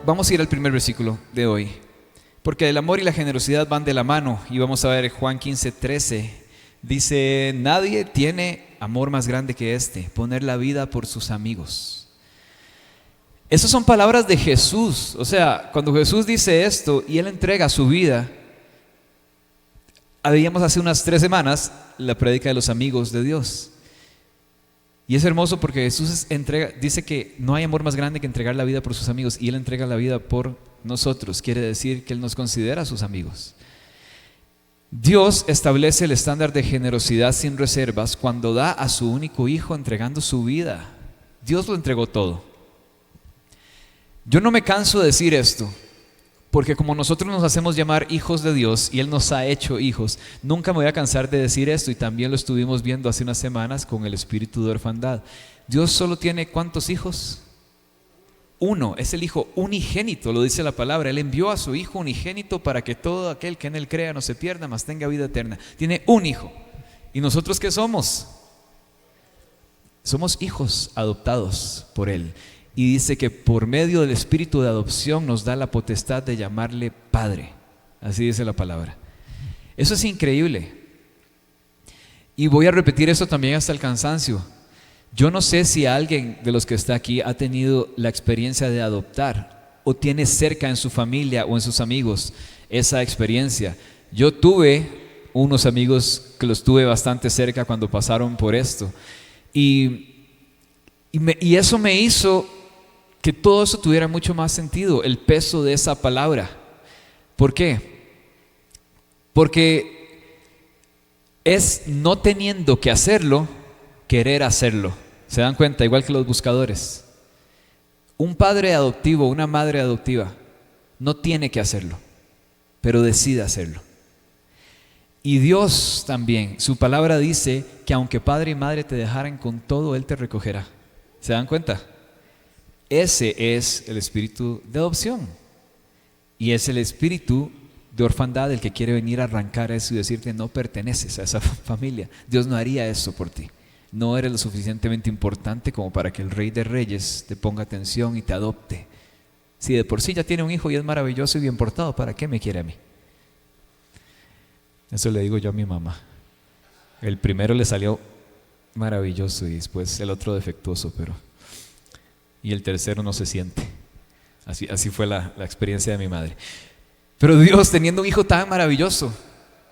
vamos a ir al primer versículo de hoy, porque el amor y la generosidad van de la mano, y vamos a ver Juan 15:13. Dice: nadie tiene amor más grande que este, poner la vida por sus amigos. Esas son palabras de Jesús. O sea, cuando Jesús dice esto y Él entrega su vida, habíamos hace unas 3 semanas la prédica de los amigos de Dios. Y es hermoso porque Jesús dice que no hay amor más grande que entregar la vida por sus amigos, y Él entrega la vida por nosotros. Quiere decir que Él nos considera sus amigos. Dios establece el estándar de generosidad sin reservas cuando da a su único hijo entregando su vida. Dios lo entregó todo. Yo no me canso de decir esto, porque como nosotros nos hacemos llamar hijos de Dios y Él nos ha hecho hijos, nunca me voy a cansar de decir esto, y también lo estuvimos viendo hace unas semanas con el espíritu de orfandad. Dios solo tiene ¿cuántos hijos? Uno, es el hijo unigénito, lo dice la palabra. Él envió a su hijo unigénito para que todo aquel que en Él crea no se pierda, mas tenga vida eterna. Tiene un hijo. ¿Y nosotros qué somos? Somos hijos adoptados por Él. Y dice que por medio del espíritu de adopción nos da la potestad de llamarle Padre. Así dice la palabra. Eso es increíble. Y voy a repetir eso también hasta el cansancio. Yo no sé si alguien de los que está aquí ha tenido la experiencia de adoptar, o tiene cerca en su familia o en sus amigos esa experiencia. Yo tuve unos amigos que los tuve bastante cerca cuando pasaron por esto. Y eso me hizo que todo eso tuviera mucho más sentido, el peso de esa palabra. ¿Por qué? Porque es no teniendo que hacerlo, querer hacerlo. ¿Se dan cuenta? Igual que los buscadores. Un padre adoptivo, una madre adoptiva, no tiene que hacerlo, pero decide hacerlo. Y Dios también, su palabra dice que aunque padre y madre te dejaran con todo, Él te recogerá. ¿Se dan cuenta? Ese es el espíritu de adopción. Y es el espíritu de orfandad el que quiere venir a arrancar eso y decirte: no perteneces a esa familia. Dios no haría eso por ti. No eres lo suficientemente importante como para que el Rey de Reyes te ponga atención y te adopte. Si de por sí ya tiene un hijo y es maravilloso y bien portado, ¿para qué me quiere a mí? Eso le digo yo a mi mamá. El primero le salió maravilloso y después el otro defectuoso, y el tercero no se siente. Así fue la experiencia de mi madre. Pero Dios, teniendo un hijo tan maravilloso,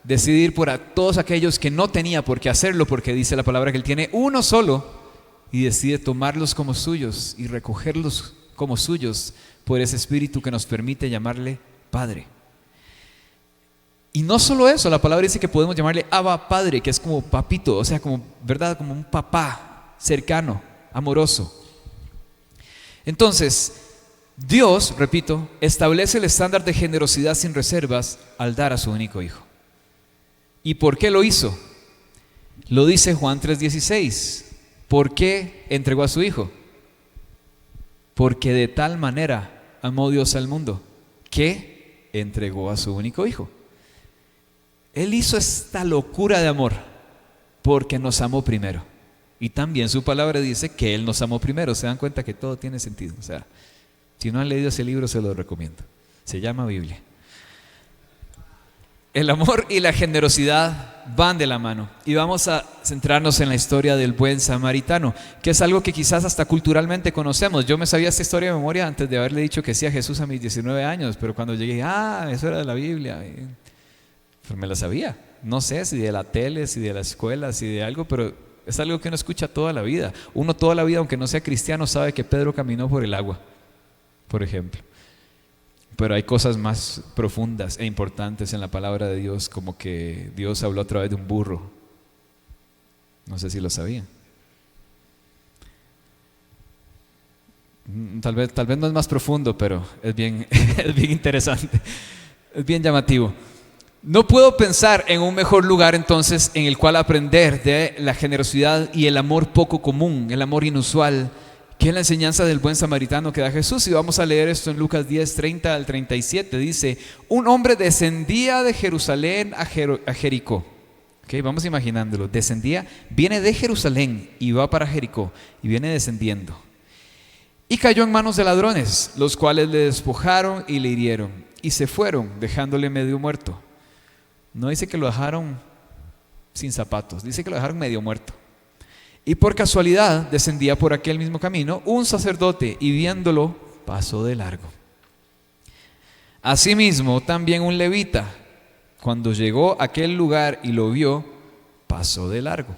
decide ir por a todos aquellos que no tenía por qué hacerlo, porque dice la palabra que Él tiene uno solo, y decide tomarlos como suyos y recogerlos como suyos por ese espíritu que nos permite llamarle Padre. Y no solo eso, la palabra dice que podemos llamarle Abba Padre, que es como papito, o sea, como, ¿verdad? Como un papá cercano, amoroso. Entonces, Dios, repito, establece el estándar de generosidad sin reservas al dar a su único hijo. ¿Y por qué lo hizo? Lo dice Juan 3:16. ¿Por qué entregó a su hijo? Porque de tal manera amó Dios al mundo que entregó a su único hijo. Él hizo esta locura de amor porque nos amó primero. Y también su palabra dice que Él nos amó primero. Se dan cuenta que todo tiene sentido. O sea, si no han leído ese libro, se lo recomiendo. Se llama Biblia. El amor y la generosidad van de la mano. Y vamos a centrarnos en la historia del buen samaritano, que es algo que quizás hasta culturalmente conocemos. Yo me sabía esta historia de memoria antes de haberle dicho que sí a Jesús a mis 19 años, pero cuando llegué, eso era de la Biblia. Pues me la sabía. No sé si de la tele, si de la escuela, si de algo, pero es algo que uno escucha toda la vida. Uno toda la vida, aunque no sea cristiano, sabe que Pedro caminó por el agua, por ejemplo. Pero hay cosas más profundas e importantes en la palabra de Dios, como que Dios habló a través de un burro. No sé si lo sabían. Tal vez no es más profundo, pero es bien interesante, es bien llamativo. No puedo pensar en un mejor lugar entonces en el cual aprender de la generosidad y el amor poco común, el amor inusual, que es la enseñanza del buen samaritano que da Jesús. Y vamos a leer esto en Lucas 10:30 al 37. Dice: un hombre descendía de Jerusalén a Jericó. Vamos imaginándolo. Viene de Jerusalén y va para Jericó, y viene descendiendo. y cayó en manos de ladrones, los cuales le despojaron y le hirieron, y se fueron, dejándole medio muerto. No dice que lo dejaron sin zapatos, dice que lo dejaron medio muerto. Y por casualidad descendía por aquel mismo camino un sacerdote, y viéndolo pasó de largo. Asimismo también un levita, cuando llegó a aquel lugar y lo vio, pasó de largo.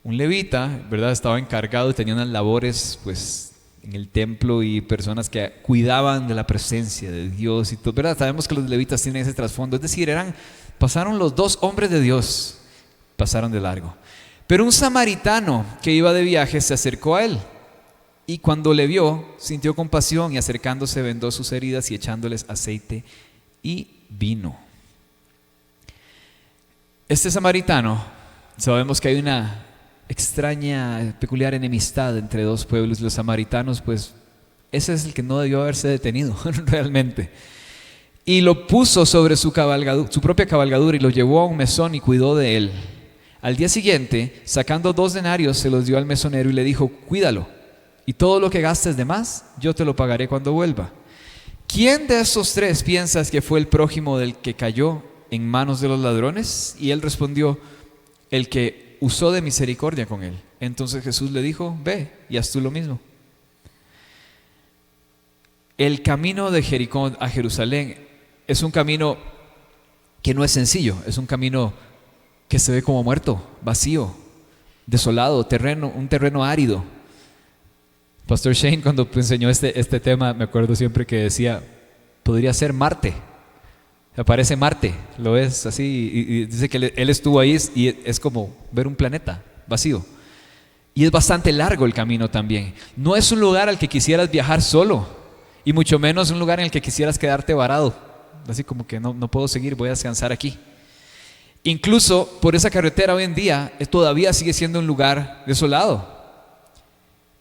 Un levita, ¿verdad?, estaba encargado y tenía unas labores pues en el templo, y personas que cuidaban de la presencia de Dios y todo, ¿verdad? Sabemos que los levitas tienen ese trasfondo, es decir, pasaron los dos hombres de Dios, pasaron de largo. Pero un samaritano que iba de viaje se acercó a él, y cuando le vio, sintió compasión, y acercándose vendó sus heridas y echándoles aceite y vino. Este samaritano, sabemos que hay una extraña, peculiar enemistad entre dos pueblos. Los samaritanos, pues ese es el que no debió haberse detenido realmente. Y lo puso sobre su propia cabalgadura, y lo llevó a un mesón y cuidó de él. Al día siguiente, sacando 2 denarios, se los dio al mesonero y le dijo: cuídalo, y todo lo que gastes de más, yo te lo pagaré cuando vuelva. ¿Quién de estos 3 piensas que fue el prójimo del que cayó en manos de los ladrones? Y él respondió: el que usó de misericordia con él. Entonces Jesús le dijo: ve y haz tú lo mismo. El camino de Jericó a Jerusalén es un camino que no es sencillo, es un camino que se ve como muerto, vacío, desolado, un terreno árido. Pastor Shane, cuando enseñó este tema, me acuerdo siempre que decía: podría ser Marte. Aparece Marte, lo es así, y dice que él estuvo ahí, y es como ver un planeta vacío. Y es bastante largo el camino también. No es un lugar al que quisieras viajar solo, y mucho menos un lugar en el que quisieras quedarte varado, así como que no puedo seguir, voy a descansar aquí. Incluso por esa carretera hoy en día todavía sigue siendo un lugar desolado,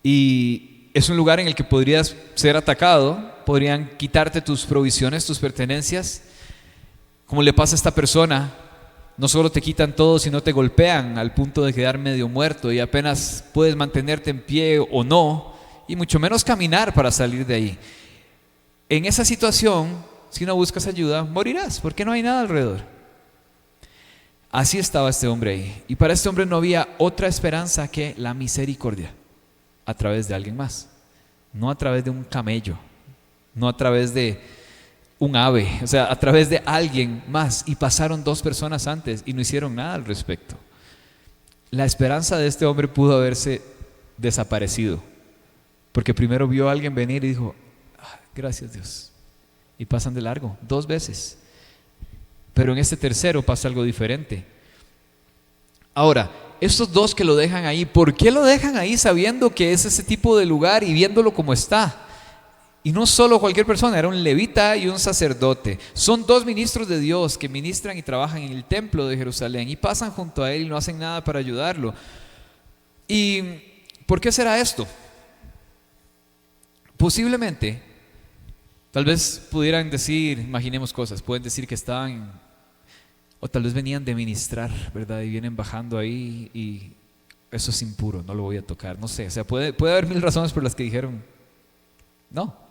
y es un lugar en el que podrías ser atacado, podrían quitarte tus provisiones, tus pertenencias. Como le pasa a esta persona, no solo te quitan todo, sino te golpean al punto de quedar medio muerto, y apenas puedes mantenerte en pie o no, y mucho menos caminar para salir de ahí. En esa situación, si no buscas ayuda, morirás, porque no hay nada alrededor. Así estaba este hombre ahí, y para este hombre no había otra esperanza que la misericordia a través de alguien más, no a través de un camello, no a través de un ave, o sea, a través de alguien más. Y pasaron 2 personas antes y no hicieron nada al respecto. La esperanza de este hombre pudo haberse desaparecido, porque primero vio a alguien venir y dijo: gracias Dios, y pasan de largo 2 veces. Pero en este tercero pasa algo diferente. Ahora, estos 2 que lo dejan ahí, ¿por qué lo dejan ahí sabiendo que es ese tipo de lugar y viéndolo como está? Y no solo cualquier persona, era un levita y un sacerdote. Son 2 ministros de Dios que ministran y trabajan en el templo de Jerusalén, y pasan junto a él y no hacen nada para ayudarlo. ¿Y por qué será esto? Posiblemente, tal vez pudieran decir, imaginemos cosas, pueden decir que estaban, o tal vez venían de ministrar, ¿verdad? Y vienen bajando ahí, y eso es impuro, no lo voy a tocar, no sé. O sea, puede haber 1000 razones por las que dijeron no.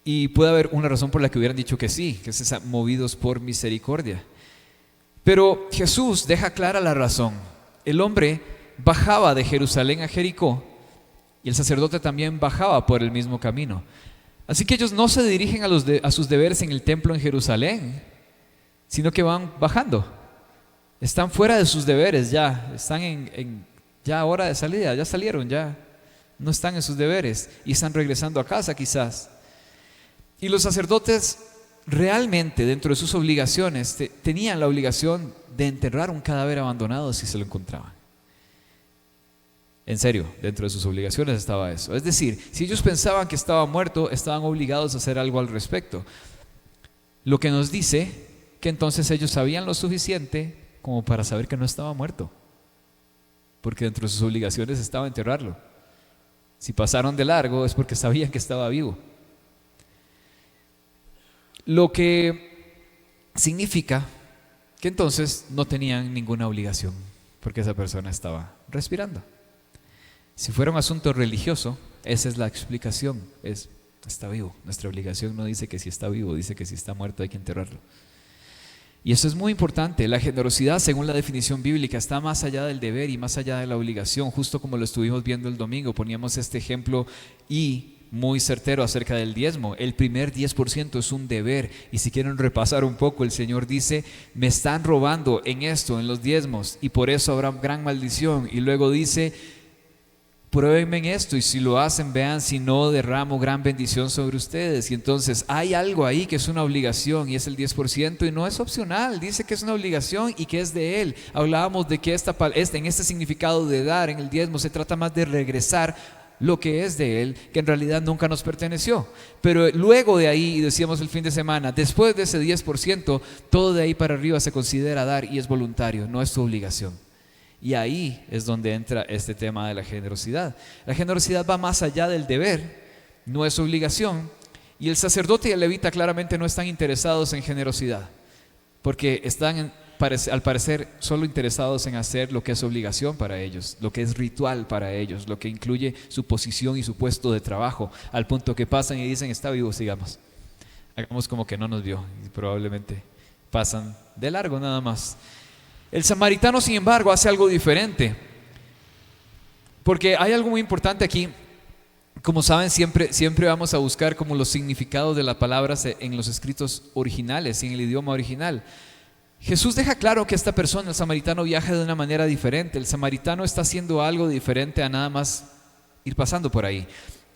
Y puede haber una razón por la que hubieran dicho que sí, que es movidos por misericordia. Pero Jesús deja clara la razón. El hombre bajaba de Jerusalén a Jericó, y el sacerdote también bajaba por el mismo camino. Así que ellos no se dirigen a sus deberes en el templo en Jerusalén, sino que van bajando. Están fuera de sus deberes ya, están en ya hora de salida, ya salieron, ya no están en sus deberes y están regresando a casa quizás. Y los sacerdotes realmente, dentro de sus obligaciones, tenían la obligación de enterrar un cadáver abandonado si se lo encontraban. En serio, dentro de sus obligaciones estaba eso. Es decir, si ellos pensaban que estaba muerto, estaban obligados a hacer algo al respecto. Lo que nos dice que entonces ellos sabían lo suficiente como para saber que no estaba muerto, porque dentro de sus obligaciones estaba enterrarlo. Si pasaron de largo es porque sabían que estaba vivo. Lo que significa que entonces no tenían ninguna obligación, porque esa persona estaba respirando. Si fuera un asunto religioso, esa es la explicación, está vivo. Nuestra obligación no dice que si está vivo, dice que si está muerto hay que enterrarlo. Y eso es muy importante. La generosidad, según la definición bíblica, está más allá del deber y más allá de la obligación, justo como lo estuvimos viendo el domingo. Poníamos este ejemplo y muy certero acerca del diezmo. El primer 10% es un deber, y si quieren repasar un poco, el Señor dice: me están robando en esto, en los diezmos, y por eso habrá gran maldición. Y luego dice: pruébenme en esto, y si lo hacen, vean si no derramo gran bendición sobre ustedes. Y entonces hay algo ahí que es una obligación, y es el 10%, y no es opcional. Dice que es una obligación y que es de Él. Hablábamos de que en este significado de dar, en el diezmo, se trata más de regresar lo que es de Él, que en realidad nunca nos perteneció. Pero luego de ahí, y decíamos el fin de semana, después de ese 10%, todo de ahí para arriba se considera dar y es voluntario, no es tu obligación. Y ahí es donde entra este tema de la generosidad. La generosidad va más allá del deber, no es obligación. Y el sacerdote y el levita claramente no están interesados en generosidad, porque están al parecer solo interesados en hacer lo que es obligación para ellos, lo que es ritual para ellos, lo que incluye su posición y su puesto de trabajo, al punto que pasan y dicen: está vivo, sigamos. Hagamos como que no nos vio, y probablemente pasan de largo nada más. El samaritano, sin embargo, hace algo diferente, porque hay algo muy importante aquí. Como saben, siempre vamos a buscar como los significados de las palabras en los escritos originales y en el idioma original. Jesús deja claro que esta persona, el samaritano, viaja de una manera diferente. El samaritano está haciendo algo diferente a nada más ir pasando por ahí.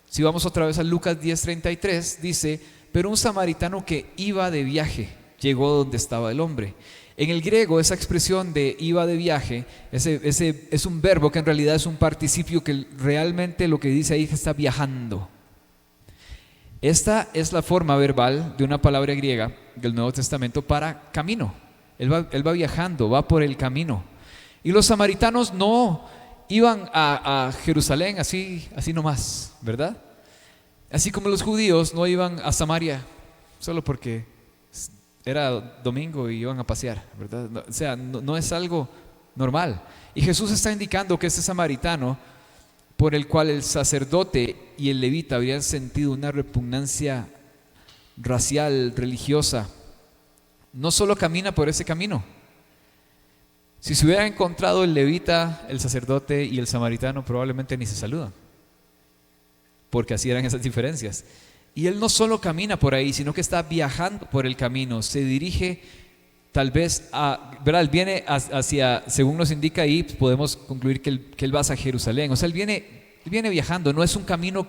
Si vamos otra vez a Lucas 10:33, dice: pero un samaritano que iba de viaje llegó donde estaba el hombre. En el griego, esa expresión de iba de viaje, ese es un verbo que en realidad es un participio que realmente lo que dice ahí es que está viajando. Esta es la forma verbal de una palabra griega del Nuevo Testamento para camino. Él va viajando, va por el camino. Y los samaritanos no iban a Jerusalén así nomás, ¿verdad? Así como los judíos no iban a Samaria solo porque era domingo y iban a pasear, ¿verdad? O sea, no es algo normal. Y Jesús está indicando que este samaritano, por el cual el sacerdote y el levita habrían sentido una repugnancia racial, religiosa, no solo camina por ese camino. Si se hubieran encontrado el levita, el sacerdote y el samaritano, probablemente ni se saludan, porque así eran esas diferencias. Y él no solo camina por ahí, sino que está viajando por el camino. Se dirige tal vez ¿verdad? Él viene hacia, según nos indica ahí, podemos concluir que él va hacia Jerusalén. O sea, él viene viajando. No es un camino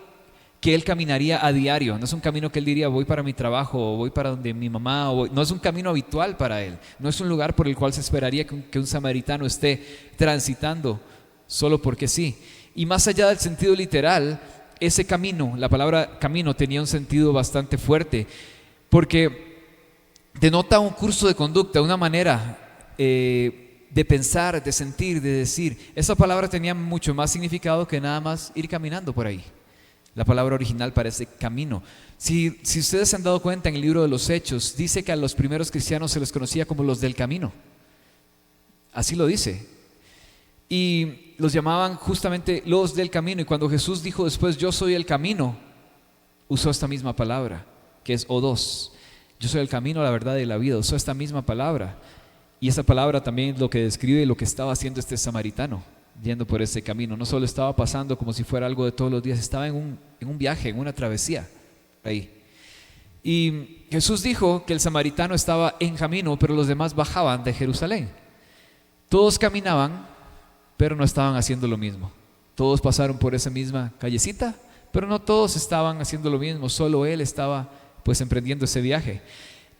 que él caminaría a diario. No es un camino que él diría: voy para mi trabajo, o voy para donde mi mamá. No es un camino habitual para él. No es un lugar por el cual se esperaría que un samaritano esté transitando solo porque sí. Y más allá del sentido literal, ese camino, la palabra camino, tenía un sentido bastante fuerte, porque denota un curso de conducta, una manera de pensar, de sentir, de decir. Esa palabra tenía mucho más significado que nada más ir caminando por ahí. La palabra original parece camino. Si ustedes se han dado cuenta, en el libro de los Hechos dice que a los primeros cristianos se les conocía como los del camino. Así lo dice. Y los llamaban justamente los del camino. Y cuando Jesús dijo después: yo soy el camino, usó esta misma palabra, que es odos. Yo soy el camino, la verdad y la vida. Usó esta misma palabra. Y esa palabra también es lo que describe lo que estaba haciendo este samaritano, yendo por ese camino. No solo estaba pasando como si fuera algo de todos los días, estaba en un viaje, en una travesía ahí. Y Jesús dijo que el samaritano estaba en camino, pero los demás bajaban de Jerusalén. Todos caminaban, pero no estaban haciendo lo mismo. Todos pasaron por esa misma callecita, pero no todos estaban haciendo lo mismo. Solo él estaba pues emprendiendo ese viaje.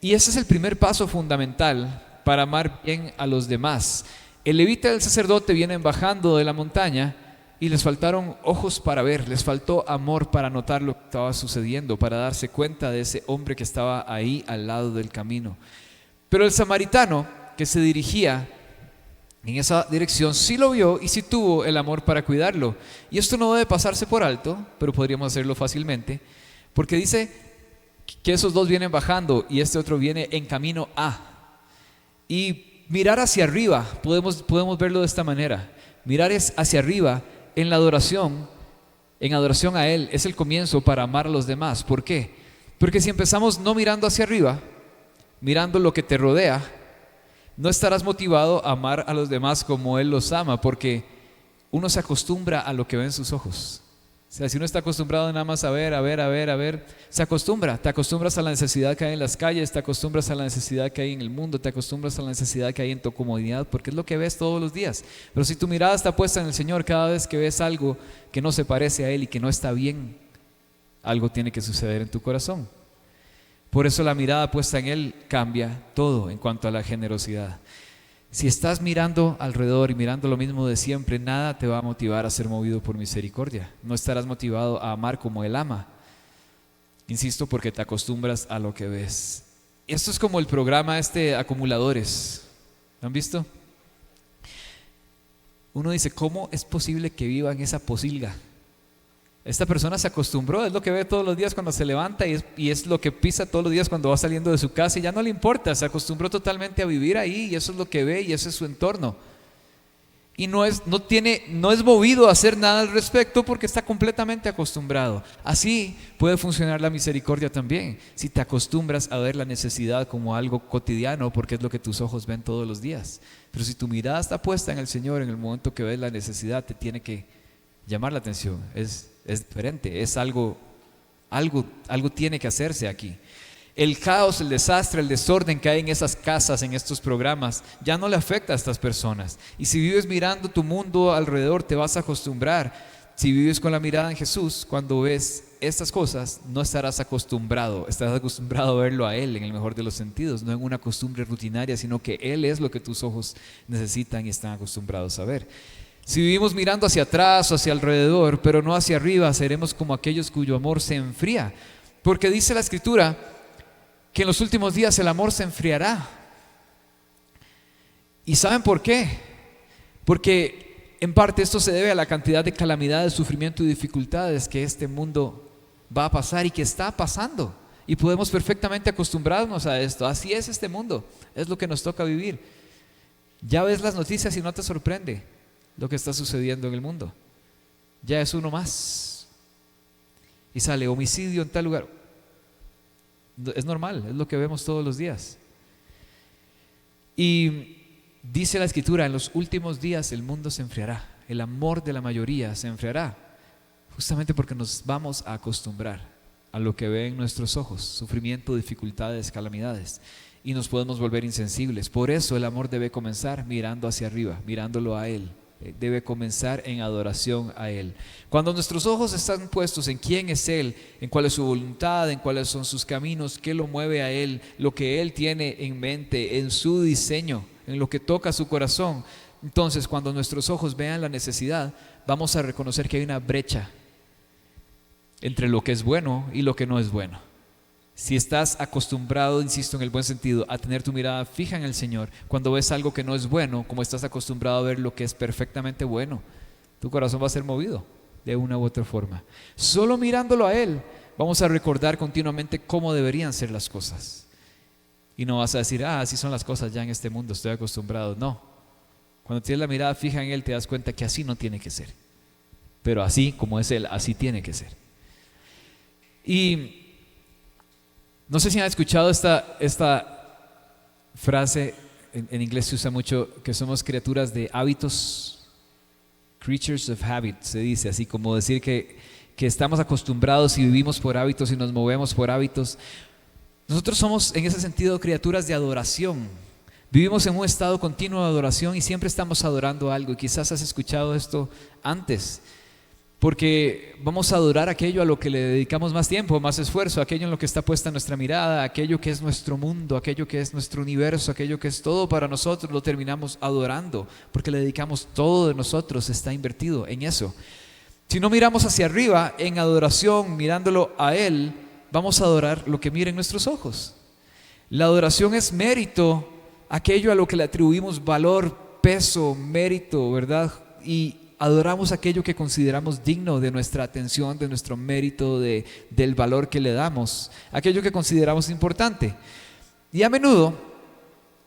Y ese es el primer paso fundamental para amar bien a los demás. El levita y el sacerdote vienen bajando de la montaña y les faltaron ojos para ver, les faltó amor para notar lo que estaba sucediendo, para darse cuenta de ese hombre que estaba ahí al lado del camino. Pero el samaritano que se dirigía en esa dirección sí lo vio y sí tuvo el amor para cuidarlo. Y esto no debe pasarse por alto, pero podríamos hacerlo fácilmente, porque dice que esos dos vienen bajando y este otro viene en camino a. Y mirar hacia arriba, podemos verlo de esta manera. Mirar hacia arriba en la adoración, en adoración a Él, es el comienzo para amar a los demás. ¿Por qué? Porque si empezamos no mirando hacia arriba, mirando lo que te rodea, no estarás motivado a amar a los demás como Él los ama, porque uno se acostumbra a lo que ve en sus ojos. O sea, si uno está acostumbrado nada más a ver, se acostumbra. Te acostumbras a la necesidad que hay en las calles, te acostumbras a la necesidad que hay en el mundo, te acostumbras a la necesidad que hay en tu comodidad, porque es lo que ves todos los días. Pero si tu mirada está puesta en el Señor, cada vez que ves algo que no se parece a Él y que no está bien, algo tiene que suceder en tu corazón. Por eso la mirada puesta en Él cambia todo en cuanto a la generosidad. Si estás mirando alrededor y mirando lo mismo de siempre, nada te va a motivar a ser movido por misericordia. No estarás motivado a amar como Él ama. Insisto, porque te acostumbras a lo que ves. Esto es como el programa acumuladores. ¿Lo han visto? Uno dice, ¿cómo es posible que viva en esa posilga? Esta persona se acostumbró, es lo que ve todos los días cuando se levanta y es lo que pisa todos los días cuando va saliendo de su casa y ya no le importa, se acostumbró totalmente a vivir ahí y eso es lo que ve y ese es su entorno. Y no es movido a hacer nada al respecto porque está completamente acostumbrado. Así puede funcionar la misericordia también, si te acostumbras a ver la necesidad como algo cotidiano porque es lo que tus ojos ven todos los días. Pero si tu mirada está puesta en el Señor, en el momento que ves la necesidad te tiene que llamar la atención, es diferente, es algo tiene que hacerse aquí. El caos, el desastre, el desorden que hay en esas casas, en estos programas, ya no le afecta a estas personas. Y si vives mirando tu mundo alrededor, te vas a acostumbrar. Si vives con la mirada en Jesús, cuando ves estas cosas, no estarás acostumbrado a verlo a Él en el mejor de los sentidos, no en una costumbre rutinaria, sino que Él es lo que tus ojos necesitan y están acostumbrados a ver. Si vivimos mirando hacia atrás o hacia alrededor, pero no hacia arriba, seremos como aquellos cuyo amor se enfría. Porque dice la Escritura que en los últimos días el amor se enfriará. ¿Y saben por qué? Porque en parte esto se debe a la cantidad de calamidades, sufrimiento y dificultades que este mundo va a pasar y que está pasando. Y podemos perfectamente acostumbrarnos a esto. Así es este mundo, es lo que nos toca vivir. Ya ves las noticias y no te sorprende lo que está sucediendo en el mundo. Ya es uno más. Y sale homicidio en tal lugar. Es normal, es lo que vemos todos los días. Y dice la Escritura, en los últimos días el mundo se enfriará. El amor de la mayoría se enfriará. Justamente porque nos vamos a acostumbrar a lo que ven nuestros ojos. Sufrimiento, dificultades, calamidades. Y nos podemos volver insensibles. Por eso el amor debe comenzar mirando hacia arriba, mirándolo a Él. Debe comenzar en adoración a Él. Cuando nuestros ojos están puestos en quién es Él, en cuál es su voluntad, en cuáles son sus caminos, qué lo mueve a Él, lo que Él tiene en mente, en su diseño, en lo que toca su corazón, entonces cuando nuestros ojos vean la necesidad, vamos a reconocer que hay una brecha entre lo que es bueno y lo que no es bueno. Si estás acostumbrado, insisto en el buen sentido, a tener tu mirada fija en el Señor, cuando ves algo que no es bueno, como estás acostumbrado a ver lo que es perfectamente bueno, tu corazón va a ser movido de una u otra forma. Solo mirándolo a Él, vamos a recordar continuamente cómo deberían ser las cosas. Y no vas a decir, así son las cosas ya en este mundo, estoy acostumbrado. No, cuando tienes la mirada fija en Él, te das cuenta que así no tiene que ser. Pero así como es Él, así tiene que ser. Y no sé si han escuchado esta frase, en inglés se usa mucho, que somos criaturas de hábitos, creatures of habit, se dice así, como decir que estamos acostumbrados y vivimos por hábitos y nos movemos por hábitos. Nosotros somos en ese sentido criaturas de adoración, vivimos en un estado continuo de adoración y siempre estamos adorando algo, y quizás has escuchado esto antes. Porque vamos a adorar aquello a lo que le dedicamos más tiempo, más esfuerzo, aquello en lo que está puesta nuestra mirada, aquello que es nuestro mundo, aquello que es nuestro universo, aquello que es todo para nosotros, lo terminamos adorando, porque le dedicamos todo de nosotros, está invertido en eso. Si no miramos hacia arriba en adoración, mirándolo a Él, vamos a adorar lo que miren nuestros ojos. La adoración es mérito, aquello a lo que le atribuimos valor, peso, mérito, ¿verdad? Y adoramos aquello que consideramos digno de nuestra atención, de nuestro mérito, del valor que le damos, aquello que consideramos importante. Y a menudo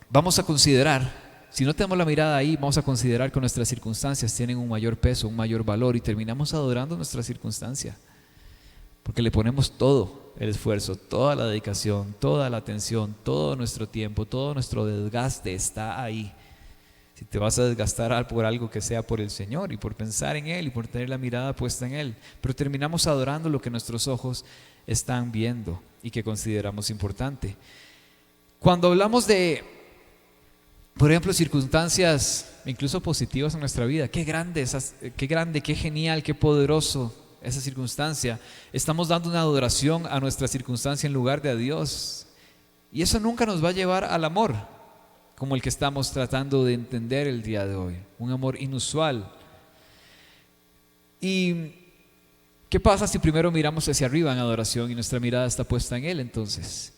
vamos a considerar Si no tenemos la mirada ahí, vamos a considerar que nuestras circunstancias tienen un mayor peso, un mayor valor y terminamos adorando nuestra circunstancia. Porque le ponemos todo el esfuerzo, toda la dedicación, toda la atención, todo nuestro tiempo, todo nuestro desgaste está ahí. Si te vas a desgastar por algo, que sea por el Señor y por pensar en Él y por tener la mirada puesta en Él. Pero terminamos adorando lo que nuestros ojos están viendo y que consideramos importante. Cuando hablamos de, por ejemplo, circunstancias incluso positivas en nuestra vida, qué grande, qué genial, qué poderoso esa circunstancia. Estamos dando una adoración a nuestra circunstancia en lugar de a Dios. Y eso nunca nos va a llevar al amor como el que estamos tratando de entender el día de hoy, un amor inusual. ¿Y qué pasa si primero miramos hacia arriba en adoración y nuestra mirada está puesta en Él? Entonces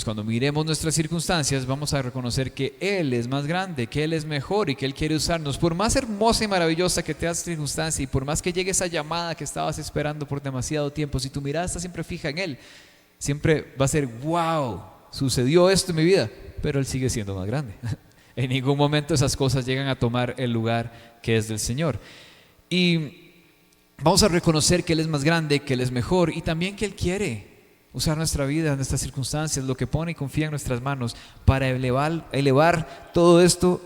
cuando miremos nuestras circunstancias, vamos a reconocer que Él es más grande, que Él es mejor y que Él quiere usarnos. Por más hermosa y maravillosa que te haga circunstancia y por más que llegue esa llamada que estabas esperando por demasiado tiempo, si tu mirada está siempre fija en Él, siempre va a ser: wow, sucedió esto en mi vida, pero Él sigue siendo más grande. En ningún momento esas cosas llegan a tomar el lugar que es del Señor. Y vamos a reconocer que Él es más grande, que Él es mejor y también que Él quiere usar nuestra vida, nuestras circunstancias, lo que pone y confía en nuestras manos para elevar todo esto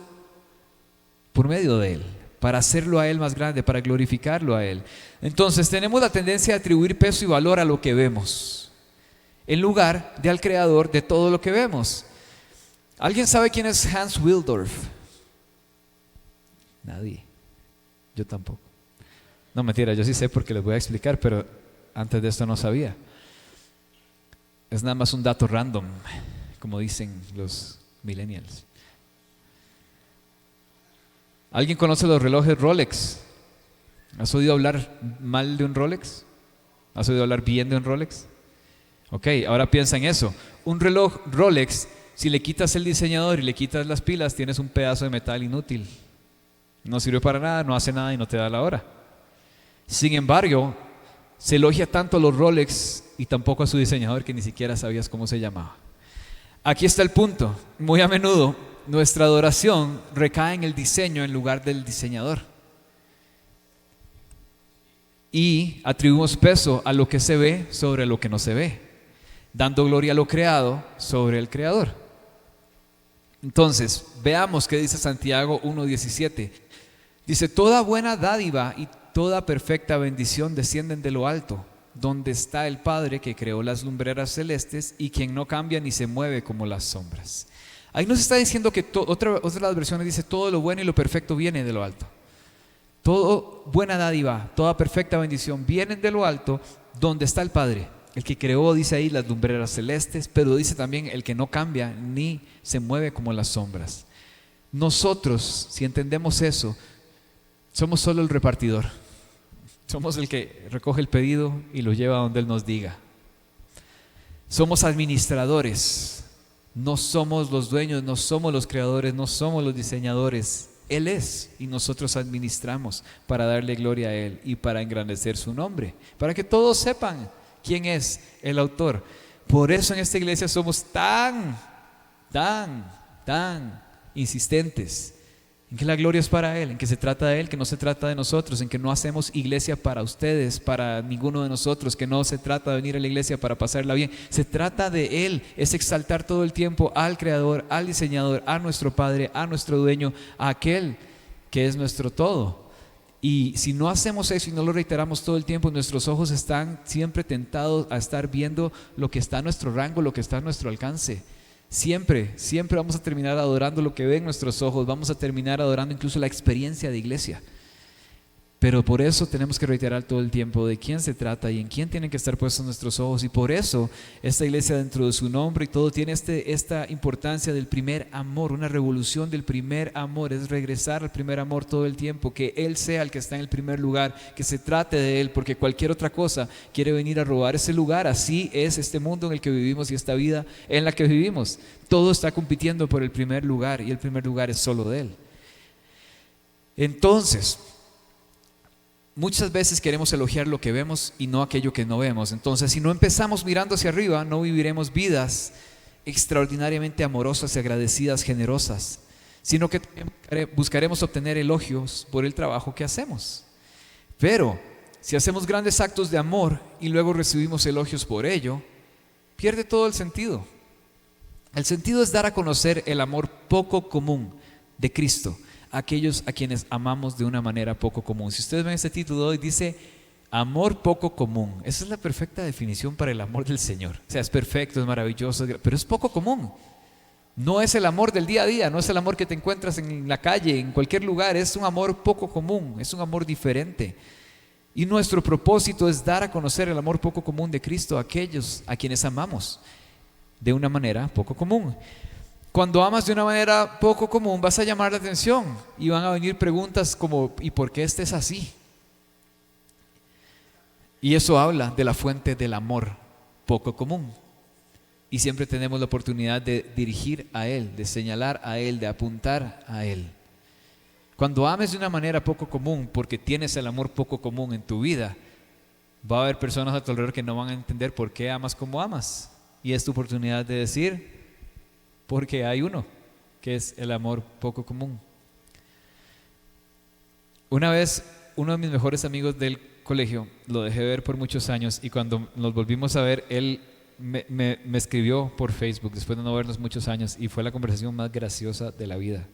por medio de Él, para hacerlo a Él más grande, para glorificarlo a Él. Entonces tenemos la tendencia a atribuir peso y valor a lo que vemos, en lugar de al Creador de todo lo que vemos. ¿Alguien sabe quién es Hans Willdorf? Nadie. Yo tampoco. No, mentira, yo sí sé porque les voy a explicar, pero antes de esto no sabía. Es nada más un dato random, como dicen los millennials. ¿Alguien conoce los relojes Rolex? ¿Has oído hablar mal de un Rolex? ¿Has oído hablar bien de un Rolex? Ok, ahora piensa en eso. Un reloj Rolex, si le quitas el diseñador y le quitas las pilas, tienes un pedazo de metal inútil. No sirve para nada, no hace nada y no te da la hora. Sin embargo, se elogia tanto a los Rolex y tampoco a su diseñador que ni siquiera sabías cómo se llamaba. Aquí está el punto. Muy a menudo nuestra adoración recae en el diseño en lugar del diseñador. Y atribuimos peso a lo que se ve sobre lo que no se ve, dando gloria a lo creado sobre el Creador. Entonces, veamos qué dice Santiago 1:17. Dice: toda buena dádiva y toda perfecta bendición descienden de lo alto, donde está el Padre que creó las lumbreras celestes y quien no cambia ni se mueve como las sombras. Ahí nos está diciendo que otra de las versiones dice: todo lo bueno y lo perfecto viene de lo alto. Toda buena dádiva, toda perfecta bendición vienen de lo alto, donde está el Padre, el que creó, dice ahí, las lumbreras celestes, pero dice también el que no cambia ni se mueve como las sombras. Nosotros, si entendemos eso, somos solo el repartidor. Somos el que recoge el pedido y lo lleva a donde Él nos diga. Somos administradores, no somos los dueños, no somos los creadores, no somos los diseñadores. Él es y nosotros administramos para darle gloria a Él y para engrandecer su nombre, para que todos sepan quién es el autor. Por eso en esta iglesia somos tan insistentes en que la gloria es para Él, en que se trata de Él, que no se trata de nosotros, en que no hacemos iglesia para ustedes, para ninguno de nosotros, que no se trata de venir a la iglesia para pasarla bien, se trata de Él, es exaltar todo el tiempo al Creador, al Diseñador, a nuestro Padre, a nuestro Dueño, a aquel que es nuestro todo. Y si no hacemos eso y no lo reiteramos todo el tiempo, nuestros ojos están siempre tentados a estar viendo lo que está a nuestro rango, lo que está a nuestro alcance. Siempre vamos a terminar adorando lo que ven nuestros ojos, vamos a terminar adorando incluso la experiencia de iglesia. Pero por eso tenemos que reiterar todo el tiempo de quién se trata y en quién tienen que estar puestos nuestros ojos. Y por eso esta iglesia, dentro de su nombre y todo, tiene esta importancia del primer amor, una revolución del primer amor. Es regresar al primer amor todo el tiempo, que Él sea el que está en el primer lugar, que se trate de Él, porque cualquier otra cosa quiere venir a robar ese lugar. Así es este mundo en el que vivimos y esta vida en la que vivimos. Todo está compitiendo por el primer lugar y el primer lugar es solo de Él. Entonces, muchas veces queremos elogiar lo que vemos y no aquello que no vemos. Entonces, si no empezamos mirando hacia arriba, no viviremos vidas extraordinariamente amorosas y agradecidas, generosas. sino que buscaremos obtener elogios por el trabajo que hacemos. Pero si hacemos grandes actos de amor y luego recibimos elogios por ello, pierde todo el sentido. El sentido es dar a conocer el amor poco común de Cristo a aquellos a quienes amamos de una manera poco común. Si ustedes ven este título de hoy, dice amor poco común. Esa es la perfecta definición para el amor del Señor. O sea, es perfecto, es maravilloso, pero es poco común. No es el amor del día a día, no es el amor que te encuentras en la calle, en cualquier lugar. Es un amor poco común, es un amor diferente. Y nuestro propósito es dar a conocer el amor poco común de Cristo a aquellos a quienes amamos de una manera poco común. Cuando amas de una manera poco común, vas a llamar la atención y van a venir preguntas como ¿y por qué este es así? Y eso habla de la fuente del amor poco común. Y siempre tenemos la oportunidad de dirigir a Él, de señalar a Él, de apuntar a Él. Cuando ames de una manera poco común, porque tienes el amor poco común en tu vida, va a haber personas a tu alrededor que no van a entender por qué amas como amas. Y es tu oportunidad de decir, porque hay uno, que es el amor poco común. Una vez, uno de mis mejores amigos del colegio, lo dejé de ver por muchos años, y cuando nos volvimos a ver, él me escribió por Facebook después de no vernos muchos años, y fue la conversación más graciosa de la vida.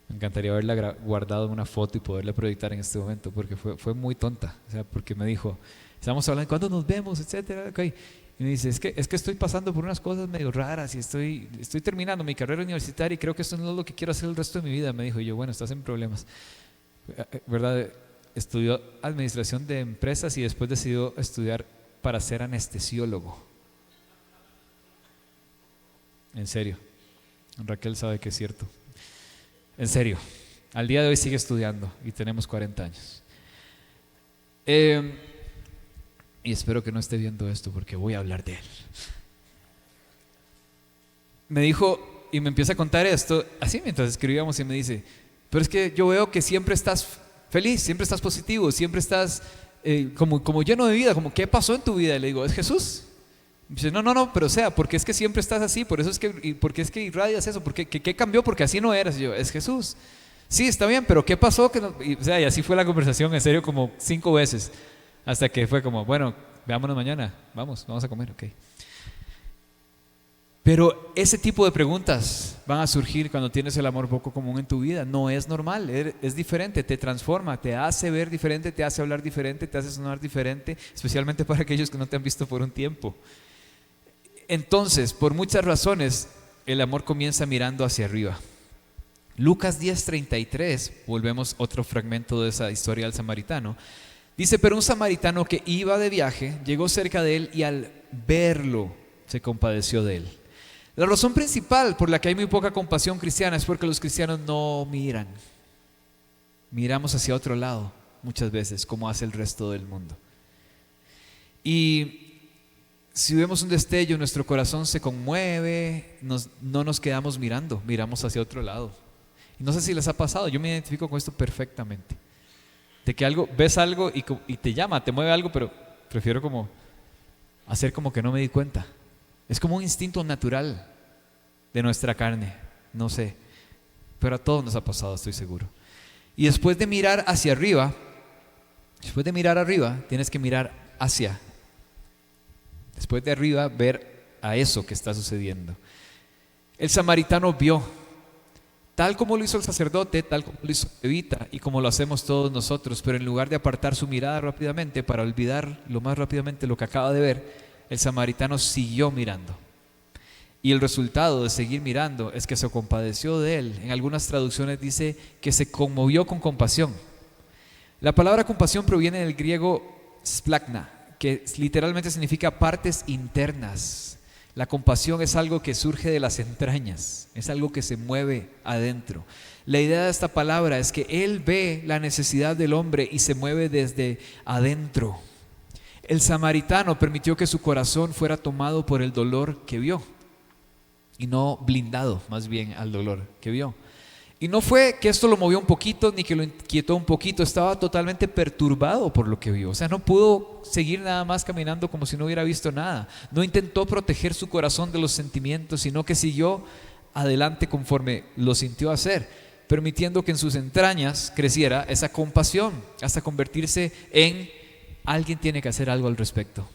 Me encantaría haberla guardado en una foto y poderla proyectar en este momento, porque fue muy tonta. O sea, porque me dijo, estamos hablando de cuándo nos vemos, etcétera. Okay. Y me dice, es que estoy pasando por unas cosas medio raras y estoy terminando mi carrera universitaria y creo que esto no es lo que quiero hacer el resto de mi vida. Me dijo, y yo, bueno, estás en problemas, ¿verdad? Estudió administración de empresas y después decidió estudiar para ser anestesiólogo. En serio, Raquel sabe que es cierto. En serio, al día de hoy sigue estudiando y tenemos 40 años. Y espero que no esté viendo esto porque voy a hablar de él. Me dijo y me empieza a contar esto, así mientras escribíamos, y me dice, pero es que yo veo que siempre estás feliz, siempre estás positivo, siempre estás como lleno de vida, como ¿qué pasó en tu vida? Y le digo, es Jesús. Me dice, no, pero o sea, porque es que siempre estás así, por eso es que, porque es que irradias eso, porque ¿qué cambió? Porque así no eras. Y yo, es Jesús. Sí, está bien, pero ¿qué pasó? Y así fue la conversación, en serio, como 5 veces, hasta que fue como, bueno, veámonos mañana, vamos a comer, ok. Pero ese tipo de preguntas van a surgir cuando tienes el amor poco común en tu vida. No es normal, es diferente, te transforma, te hace ver diferente, te hace hablar diferente, te hace sonar diferente, especialmente para aquellos que no te han visto por un tiempo. Entonces, por muchas razones, el amor comienza mirando hacia arriba. Lucas 10:33, volvemos otro fragmento de esa historia del samaritano. Dice, pero un samaritano que iba de viaje llegó cerca de él y al verlo se compadeció de él. La razón principal por la que hay muy poca compasión cristiana es porque los cristianos no miran. Miramos hacia otro lado muchas veces, como hace el resto del mundo. Y si vemos un destello, nuestro corazón se conmueve, no nos quedamos mirando, miramos hacia otro lado. Y no sé si les ha pasado, yo me identifico con esto perfectamente. De que ves algo y te llama, te mueve algo, pero prefiero como hacer como que no me di cuenta. Es como un instinto natural de nuestra carne, no sé, pero a todos nos ha pasado, estoy seguro. Y después de mirar hacia arriba, tienes que mirar hacia. Después de arriba, ver a eso que está sucediendo. El samaritano vio, tal como lo hizo el sacerdote, tal como lo hizo el levita y como lo hacemos todos nosotros, pero en lugar de apartar su mirada rápidamente para olvidar lo más rápidamente lo que acaba de ver, el samaritano siguió mirando. Y el resultado de seguir mirando es que se compadeció de él. En algunas traducciones dice que se conmovió con compasión. La palabra compasión proviene del griego splagna, que literalmente significa partes internas. La compasión es algo que surge de las entrañas, es algo que se mueve adentro. La idea de esta palabra es que Él ve la necesidad del hombre y se mueve desde adentro. El samaritano permitió que su corazón fuera tomado por el dolor que vio y no blindado más bien al dolor que vio. Y no fue que esto lo movió un poquito ni que lo inquietó un poquito, estaba totalmente perturbado por lo que vio. O sea, no pudo seguir nada más caminando como si no hubiera visto nada. No intentó proteger su corazón de los sentimientos, sino que siguió adelante conforme lo sintió hacer. permitiendo que en sus entrañas creciera esa compasión, hasta convertirse en alguien tiene que hacer algo al respecto,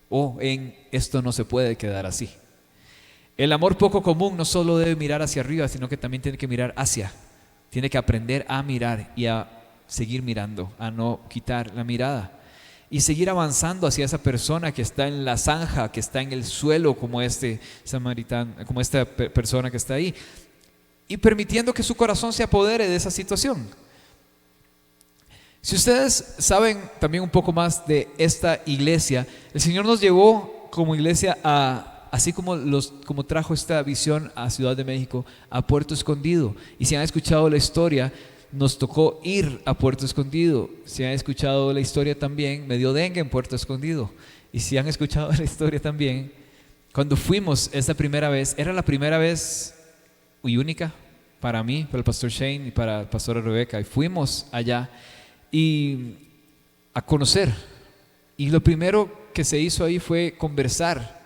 o en esto no se puede quedar así. El amor poco común no solo debe mirar hacia arriba, sino que también tiene que mirar tiene que aprender a mirar y a seguir mirando, a no quitar la mirada y seguir avanzando hacia esa persona que está en la zanja, que está en el suelo, como este samaritano, como esta persona que está ahí, y permitiendo que su corazón se apodere de esa situación. Si ustedes saben también un poco más de esta iglesia, el Señor nos llevó como iglesia así como trajo esta visión a Ciudad de México, a Puerto Escondido. Y si han escuchado la historia, nos tocó ir a Puerto Escondido. Si han escuchado la historia también, me dio dengue en Puerto Escondido. Y si han escuchado la historia también, cuando fuimos esta primera vez, era la primera vez y única para mí, para el pastor Shane y para la pastora Rebeca. Y fuimos allá y a conocer. Y lo primero que se hizo ahí fue conversar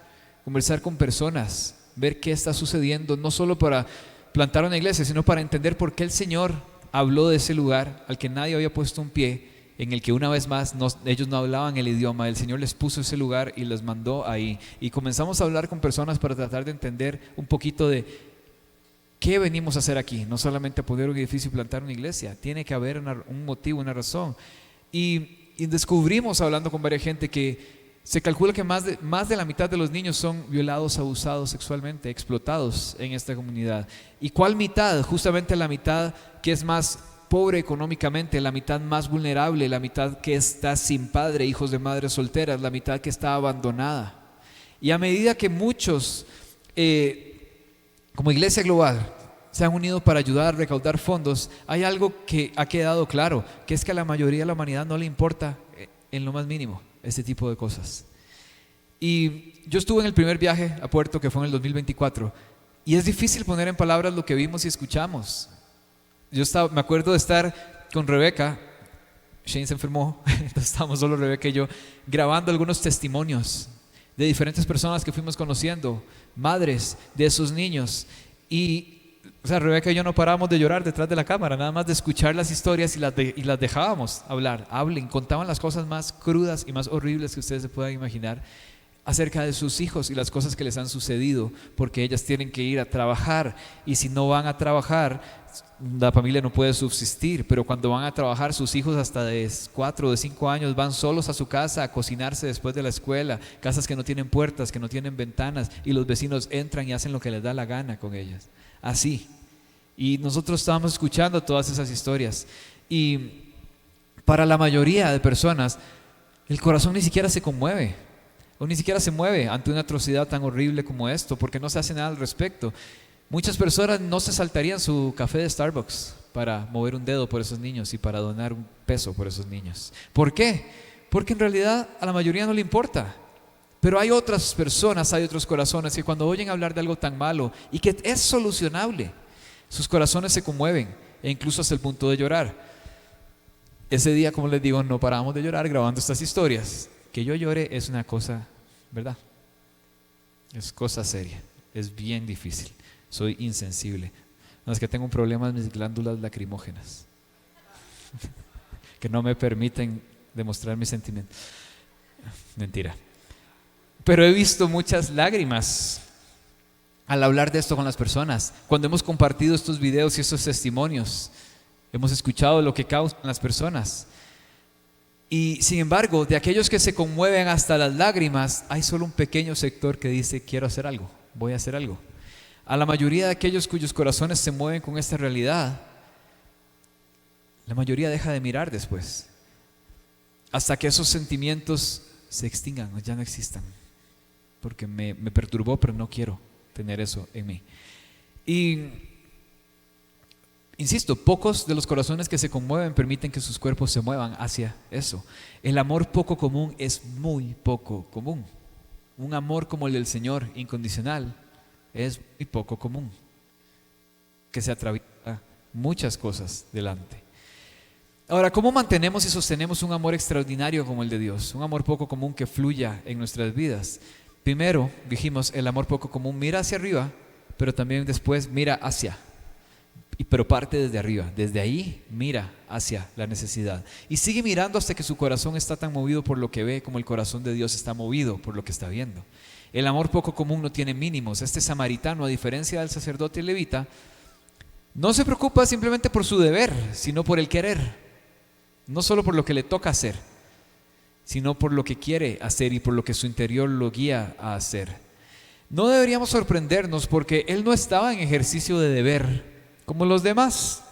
con personas, ver qué está sucediendo, no solo para plantar una iglesia, sino para entender por qué el Señor habló de ese lugar al que nadie había puesto un pie, en el que una vez más ellos no hablaban el idioma. El Señor les puso ese lugar y les mandó ahí. Y comenzamos a hablar con personas para tratar de entender un poquito de qué venimos a hacer aquí. No solamente a poner un edificio y plantar una iglesia, tiene que haber un motivo, una razón. Y descubrimos, hablando con varias gente, que se calcula que más de la mitad de los niños son violados, abusados sexualmente, explotados en esta comunidad. ¿Y cuál mitad? Justamente la mitad que es más pobre económicamente, la mitad más vulnerable, la mitad que está sin padre, hijos de madres solteras, la mitad que está abandonada. Y a medida que muchos, como Iglesia Global, se han unido para ayudar a recaudar fondos, hay algo que ha quedado claro, que es que a la mayoría de la humanidad no le importa en lo más mínimo este tipo de cosas. Y yo estuve en el primer viaje a Puerto, que fue en el 2024, y es difícil poner en palabras lo que vimos y escuchamos. Me acuerdo de estar con Rebeca. Shane se enfermó, entonces estábamos solo Rebeca y yo grabando algunos testimonios de diferentes personas que fuimos conociendo, madres de esos niños. Y Rebeca y yo no parábamos de llorar detrás de la cámara, nada más de escuchar las historias y las dejábamos hablar. Contaban las cosas más crudas y más horribles que ustedes se puedan imaginar acerca de sus hijos y las cosas que les han sucedido, porque ellas tienen que ir a trabajar, y si no van a trabajar, la familia no puede subsistir. Pero cuando van a trabajar, sus hijos hasta de 4 o de 5 años van solos a su casa a cocinarse después de la escuela, casas que no tienen puertas, que no tienen ventanas, y los vecinos entran y hacen lo que les da la gana con ellas. Así. Y nosotros estábamos escuchando todas esas historias, y para la mayoría de personas el corazón ni siquiera se conmueve, o ni siquiera se mueve ante una atrocidad tan horrible como esto, porque no se hace nada al respecto. Muchas personas no se saltarían su café de Starbucks para mover un dedo por esos niños y para donar un peso por esos niños. ¿Por qué? Porque en realidad a la mayoría no le importa. Pero hay otras personas, hay otros corazones que cuando oyen hablar de algo tan malo y que es solucionable, sus corazones se conmueven, e incluso hasta el punto de llorar. Ese día, como les digo, no parábamos de llorar grabando estas historias. Que yo llore es una cosa, ¿verdad? Es cosa seria, es bien difícil. Soy insensible. No, es que tengo un problema en mis glándulas lacrimógenas que no me permiten demostrar mis sentimientos. Mentira. Pero he visto muchas lágrimas al hablar de esto con las personas. Cuando hemos compartido estos videos y estos testimonios, hemos escuchado lo que causan las personas. Y sin embargo, de aquellos que se conmueven hasta las lágrimas, hay solo un pequeño sector que dice: quiero hacer algo, voy a hacer algo. A la mayoría de aquellos cuyos corazones se mueven con esta realidad, la mayoría deja de mirar después, hasta que esos sentimientos se extingan o ya no existan, porque me perturbó, pero no quiero tener eso en mí. Y insisto, pocos de los corazones que se conmueven permiten que sus cuerpos se muevan hacia eso. El amor poco común es muy poco común. Un amor como el del Señor, incondicional, es muy poco común, que se atraviesa muchas cosas delante. Ahora, ¿cómo mantenemos y sostenemos un amor extraordinario como el de Dios? Un amor poco común que fluya en nuestras vidas. Primero, dijimos, el amor poco común mira hacia arriba, pero también después mira hacia. pero parte desde arriba, desde ahí mira hacia la necesidad y sigue mirando hasta que su corazón está tan movido por lo que ve como el corazón de Dios está movido por lo que está viendo. El amor poco común no tiene mínimos. Este samaritano, a diferencia del sacerdote levita, no se preocupa simplemente por su deber, sino por el querer, no solo por lo que le toca hacer, sino por lo que quiere hacer y por lo que su interior lo guía a hacer. No deberíamos sorprendernos porque él no estaba en ejercicio de deber como los demás.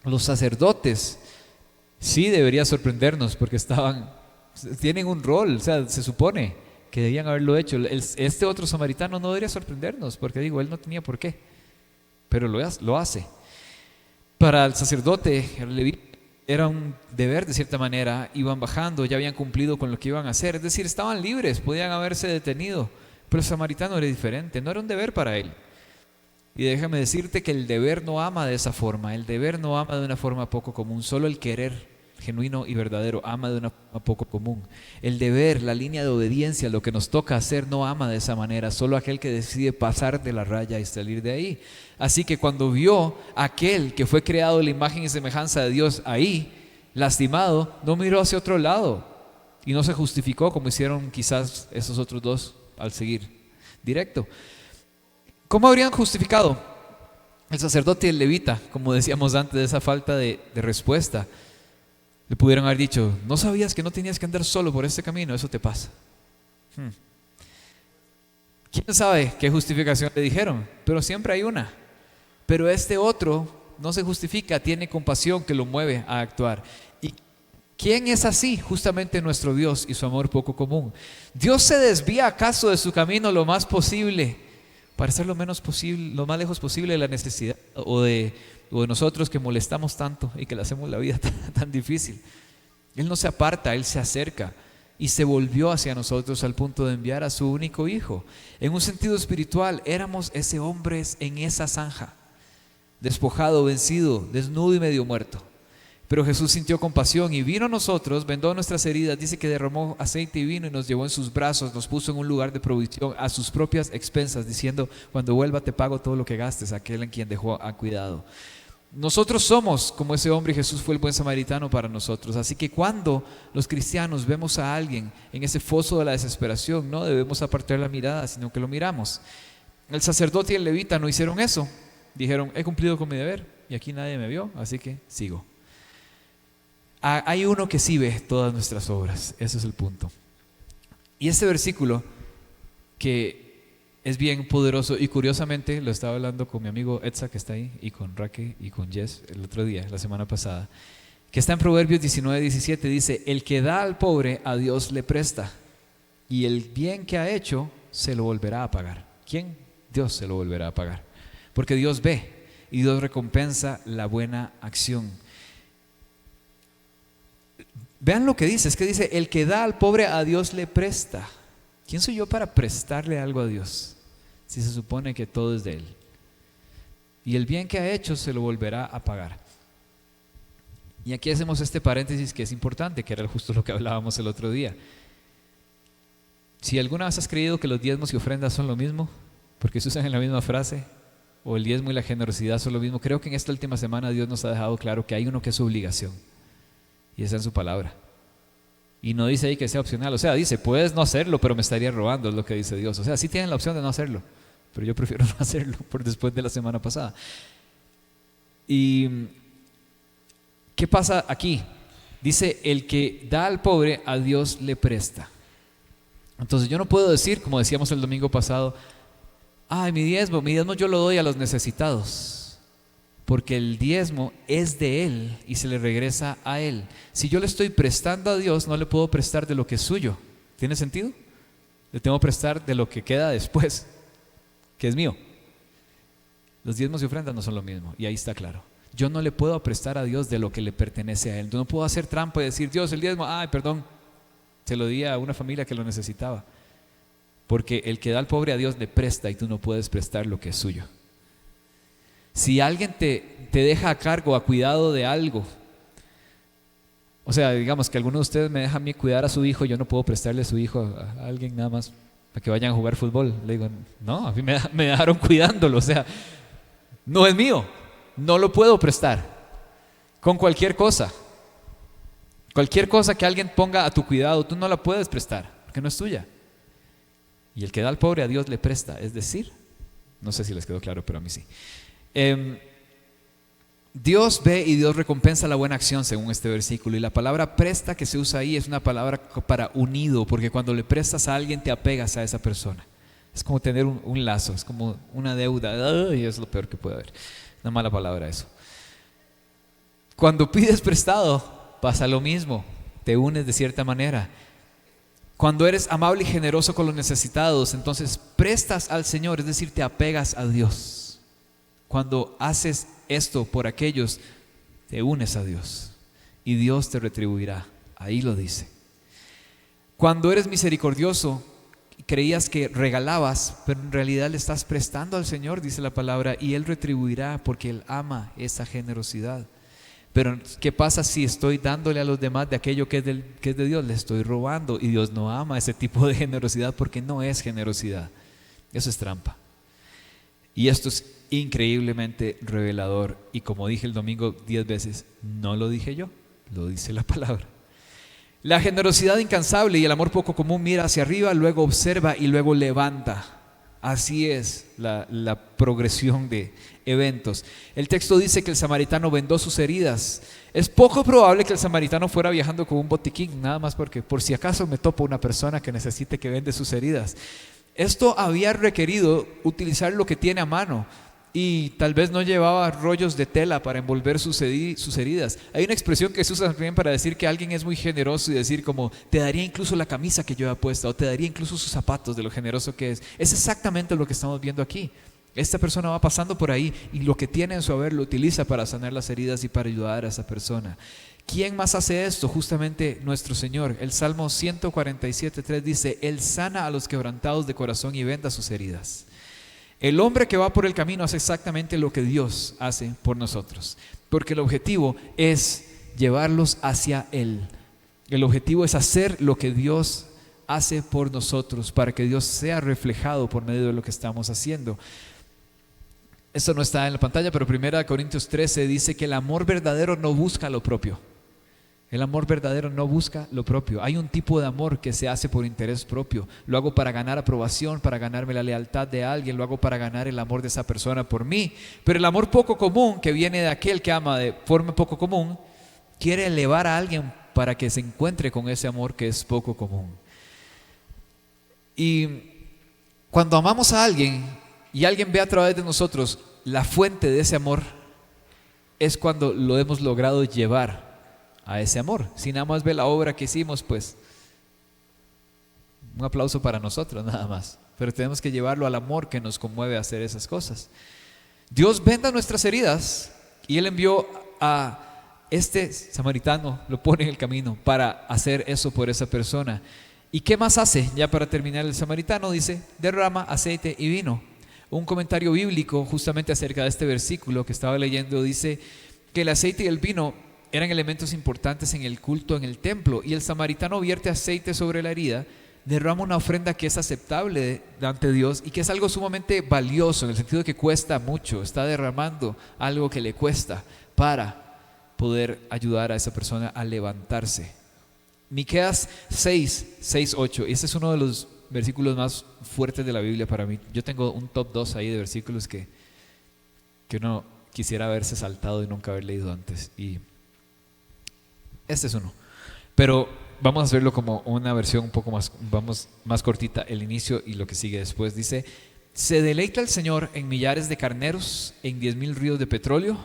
Los sacerdotes sí debería sorprendernos porque tienen un rol, o sea, se supone que debían haberlo hecho. Este otro samaritano no debería sorprendernos porque digo, él no tenía por qué, pero lo hace. Para el sacerdote, el levita, era un deber de cierta manera. Iban bajando, ya habían cumplido con lo que iban a hacer, es decir, estaban libres, podían haberse detenido, pero el samaritano era diferente, no era un deber para él. Y déjame decirte que el deber no ama de esa forma, el deber no ama de una forma poco común, solo el querer genuino y verdadero ama de una forma poco común. El deber, la línea de obediencia, lo que nos toca hacer, no ama de esa manera, solo aquel que decide pasar de la raya y salir de ahí. Así que cuando vio a aquel que fue creado en la imagen y semejanza de Dios ahí, lastimado, no miró hacia otro lado y no se justificó como hicieron quizás esos otros dos al seguir directo. ¿Cómo habrían justificado el sacerdote y el levita, como decíamos antes, de esa falta de respuesta? Le pudieron haber dicho, ¿no sabías que no tenías que andar solo por este camino? Eso te pasa. ¿Quién sabe qué justificación le dijeron? Pero siempre hay una. Pero este otro no se justifica, tiene compasión que lo mueve a actuar. ¿Y quién es así? Justamente nuestro Dios y su amor poco común. ¿Dios se desvía acaso de su camino lo más posible para estar lo más lejos posible de la necesidad o de nosotros que molestamos tanto y que le hacemos la vida tan difícil? Él no se aparta, Él se acerca y se volvió hacia nosotros al punto de enviar a su único hijo. En un sentido espiritual, éramos ese hombre en esa zanja, despojado, vencido, desnudo y medio muerto. Pero Jesús sintió compasión y vino a nosotros, vendó nuestras heridas, dice que derramó aceite y vino y nos llevó en sus brazos, nos puso en un lugar de provisión a sus propias expensas, diciendo, cuando vuelva te pago todo lo que gastes, aquel en quien dejó a cuidado. Nosotros somos como ese hombre y Jesús fue el buen samaritano para nosotros. Así que cuando los cristianos vemos a alguien en ese foso de la desesperación, no debemos apartar la mirada, sino que lo miramos. El sacerdote y el levita no hicieron eso. Dijeron, he cumplido con mi deber y aquí nadie me vio, así que sigo. Hay uno que sí ve todas nuestras obras, ese es el punto. Y este versículo que es bien poderoso y curiosamente lo estaba hablando con mi amigo Etza que está ahí y con Raque y con Jess el otro día, la semana pasada, que está en Proverbios 19:17, dice, el que da al pobre a Dios le presta y el bien que ha hecho se lo volverá a pagar. ¿Quién? Dios se lo volverá a pagar, porque Dios ve y Dios recompensa la buena acción. Vean lo que dice, es que dice, el que da al pobre a Dios le presta. ¿Quién soy yo para prestarle algo a Dios si se supone que todo es de Él? Y el bien que ha hecho se lo volverá a pagar. Y aquí hacemos este paréntesis que es importante, que era justo lo que hablábamos el otro día. Si alguna vez has creído que los diezmos y ofrendas son lo mismo, porque se usan en la misma frase, o el diezmo y la generosidad son lo mismo, creo que en esta última semana Dios nos ha dejado claro que hay uno que es su obligación. Y esa es su palabra. Y no dice ahí que sea opcional. O sea, dice, puedes no hacerlo, pero me estaría robando, es lo que dice Dios. O sea, sí tienen la opción de no hacerlo, pero yo prefiero no hacerlo por después de la semana pasada. ¿Y qué pasa aquí? Dice, el que da al pobre, a Dios le presta. Entonces yo no puedo decir, como decíamos el domingo pasado, ay, mi diezmo yo lo doy a los necesitados. Porque el diezmo es de Él y se le regresa a Él. Si yo le estoy prestando a Dios, no le puedo prestar de lo que es suyo. ¿Tiene sentido? Le tengo que prestar de lo que queda después, que es mío. Los diezmos y ofrendas no son lo mismo, y ahí está claro. Yo no le puedo prestar a Dios de lo que le pertenece a Él. Yo no puedo hacer trampa y decir, Dios, el diezmo, ay, perdón, se lo di a una familia que lo necesitaba. Porque el que da al pobre a Dios le presta y tú no puedes prestar lo que es suyo. Si alguien te deja a cargo, a cuidado de algo, o sea, digamos que alguno de ustedes me deja a mí cuidar a su hijo, yo no puedo prestarle a su hijo a alguien nada más para que vayan a jugar fútbol. Le digo, no, a mí me dejaron cuidándolo, o sea, no es mío. no lo puedo prestar. Con cualquier cosa. Cualquier cosa que alguien ponga a tu cuidado, tú no la puedes prestar, porque no es tuya. Y el que da al pobre a Dios le presta. Es decir, no sé si les quedó claro, pero a mí sí. Dios ve y Dios recompensa la buena acción según este versículo. Y la palabra presta que se usa ahí es una palabra para unido, porque cuando le prestas a alguien te apegas a esa persona. Es como tener un lazo, es como una deuda. Y es lo peor que puede haber. Una mala palabra eso. Cuando pides prestado pasa lo mismo, te unes de cierta manera. Cuando eres amable y generoso con los necesitados, entonces prestas al Señor, es decir, te apegas a Dios. Cuando haces esto por aquellos, te unes a Dios y Dios te retribuirá. Ahí lo dice. Cuando eres misericordioso, creías que regalabas, pero en realidad le estás prestando al Señor, dice la palabra, y Él retribuirá porque Él ama esa generosidad. Pero ¿qué pasa si estoy dándole a los demás de aquello que es de Dios? Le estoy robando, y Dios no ama ese tipo de generosidad porque no es generosidad. Eso es trampa. Y esto es increíblemente revelador. Y como dije el domingo 10 veces, no lo dije yo, lo dice la palabra. La generosidad incansable y el amor poco común mira hacia arriba, luego observa y luego levanta. Así es la progresión de eventos. El texto dice que el samaritano vendó sus heridas. Es poco probable que el samaritano fuera viajando con un botiquín, nada más porque por si acaso me topo una persona que necesite que vende sus heridas. Esto había requerido utilizar lo que tiene a mano. Y tal vez no llevaba rollos de tela para envolver sus heridas. Hay una expresión que se usa también para decir que alguien es muy generoso y decir como, te daría incluso la camisa que lleva puesta, o te daría incluso sus zapatos de lo generoso que es. Es exactamente lo que estamos viendo aquí. Esta persona va pasando por ahí y lo que tiene en su haber lo utiliza para sanar las heridas y para ayudar a esa persona. ¿Quién más hace esto? Justamente nuestro Señor. El Salmo 147:3 dice, Él sana a los quebrantados de corazón y venda sus heridas. El hombre que va por el camino hace exactamente lo que Dios hace por nosotros, porque el objetivo es llevarlos hacia Él. El objetivo es hacer lo que Dios hace por nosotros, para que Dios sea reflejado por medio de lo que estamos haciendo. Esto no está en la pantalla, pero 1 Corintios 13 dice que el amor verdadero no busca lo propio. El amor verdadero no busca lo propio. Hay un tipo de amor que se hace por interés propio. Lo hago para ganar aprobación, para ganarme la lealtad de alguien, lo hago para ganar el amor de esa persona por mí. Pero el amor poco común, que viene de aquel que ama de forma poco común, quiere elevar a alguien para que se encuentre con ese amor que es poco común. Y cuando amamos a alguien y alguien ve a través de nosotros la fuente de ese amor, es cuando lo hemos logrado llevar a ese amor. Si nada más ve la obra que hicimos, pues un aplauso para nosotros nada más, pero tenemos que llevarlo al amor que nos conmueve a hacer esas cosas. Dios venda nuestras heridas y Él envió a este samaritano, lo pone en el camino para hacer eso por esa persona. ¿Y qué más hace? Ya para terminar, el samaritano dice, derrama aceite y vino. Un comentario bíblico justamente acerca de este versículo que estaba leyendo dice que el aceite y el vino eran elementos importantes en el culto en el templo, y el samaritano vierte aceite sobre la herida, derrama una ofrenda que es aceptable ante Dios y que es algo sumamente valioso, en el sentido de que cuesta mucho. Está derramando algo que le cuesta para poder ayudar a esa persona a levantarse. Miqueas 6:8, ese es uno de los versículos más fuertes de la Biblia para mí. Yo tengo un top 2 ahí de versículos que uno quisiera haberse saltado y nunca haber leído antes, y este es uno, pero vamos a hacerlo como una versión un poco más cortita, el inicio y lo que sigue después. Dice, se deleita el Señor en millares de carneros, en 10,000 ríos de petróleo.